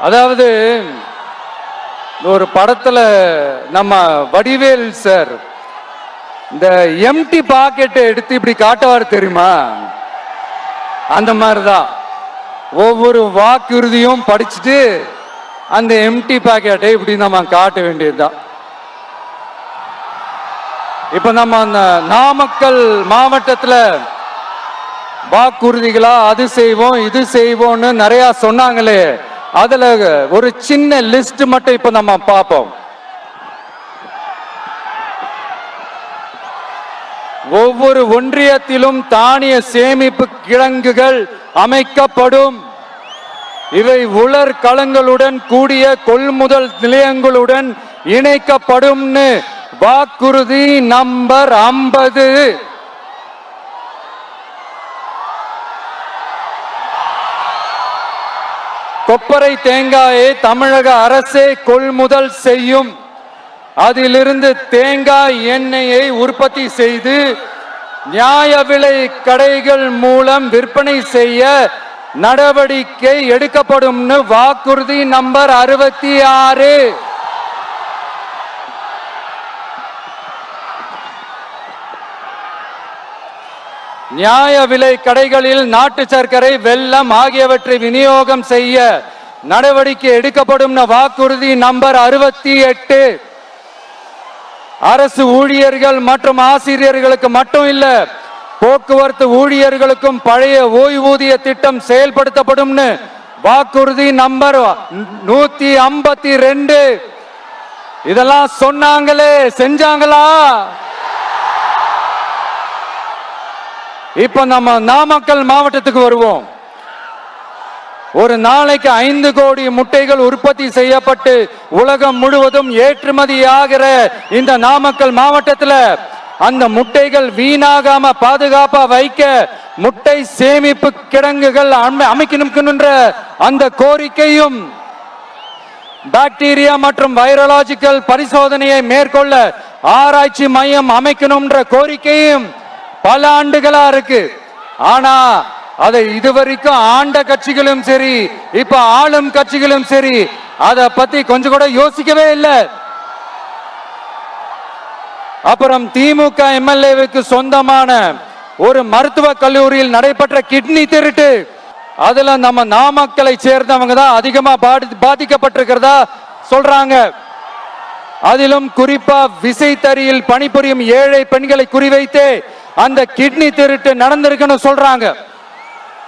அதாவது ஒரு படத்துல நம்ம வடிவேல் சார் இந்த எம்டி பாக்கெட்டை எடுத்து இப்படி காட்டுவார் தெரியுமா? அந்த மாதிரிதான் ஒவ்வொரு வாக்குறுதியும் படிச்சுட்டு அந்த எம்டி பாக்கெட்டை இப்படி நம்ம காட்ட வேண்டியதுதான். இப்ப நம்ம அந்த நாமக்கல் மாவட்டத்துல வாக்குறுதிகளா அது செய்வோம் இது செய்வோம்னு நிறைய சொன்னாங்களே, அதுல ஒரு சின்ன லிஸ்ட் மட்டும் இப்ப நம்ம பார்ப்போம். ஒவ்வொரு ஒன்றியத்திலும் தானிய சேமிப்பு கிடங்குகள் அமைக்கப்படும். இவை உலர் களங்களுடன் கூடிய கொள்முதல் நிலையங்களுடன் இணைக்கப்படும். வாக்குறுதி நம்பர் 50. கொப்பரை தேங்காயை தமிழக அரசே கொள்முதல் செய்யும். அதிலிருந்து தேங்காய் எண்ணெயை உற்பத்தி செய்து நியாய விலை கடைகள் மூலம் விற்பனை செய்ய நடவடிக்கை எடுக்கப்படும். வாக்குறுதி நம்பர் 66. நியாய விலை கடைகளில் நாட்டு சர்க்கரை வெல்லம் ஆகியவற்றை விநியோகம் செய்ய நடவடிக்கை எடுக்கப்படும். வாக்குறுதி நம்பர் 68. அரசு ஊழியர்கள் மற்றும் ஆசிரியர்களுக்கு மட்டும் இல்ல, போக்குவரத்து ஊழியர்களுக்கும் பழைய ஓய்வூதிய திட்டம் செயல்படுத்தப்படும். வாக்குறுதி நம்பர் 152. இதெல்லாம் சொன்னாங்களே, செஞ்சாங்களா? இப்ப நம்ம நாமக்கல் மாவட்டத்துக்கு வருவோம். ஒரு நாளைக்கு 5 கோடி முட்டைகள் உற்பத்தி செய்யப்பட்டு உலகம் முழுவதும் ஏற்றுமதி ஆகிற இந்த நாமக்கல் மாவட்டத்தில் அந்த முட்டைகள் வீணாகாம பாதுகாப்பா வைக்க முட்டை சேமிப்பு கிடங்குகள் அமைக்கணும். அந்த கோரிக்கையும் பாக்டீரியா மற்றும் வைரலாஜிக்கல் பரிசோதனையை மேற்கொள்ள ஆராய்ச்சி மையம் அமைக்கணும்ன்ற கோரிக்கையும் பல ஆண்டுகளா இருக்கு. ஆனா அதை இதுவரைக்கும் ஆண்ட கட்சிகளும் சரி, இப்ப ஆளும் கட்சிகளும் சரி, அதை பத்தி கொஞ்சம் கூட யோசிக்கவே இல்லை. அப்புறம் திமுக எம்எல்ஏவுக்கு சொந்தமான ஒரு மருத்துவ கல்லூரியில் நடைபெற்ற கிட்னி திருட்டு, அதுல நம்ம நாமக்கலை சேர்ந்தவங்க தான் அதிகமா பாதிக்கப்பட்டிருக்கிறதா சொல்றாங்க. அதிலும் குறிப்பா விசைத்தறியில் பணிபுரியும் ஏழை பெண்களை குறிவைத்து அந்த கிட்னி திருட்டு நடந்திருக்குன்னு சொல்றாங்க.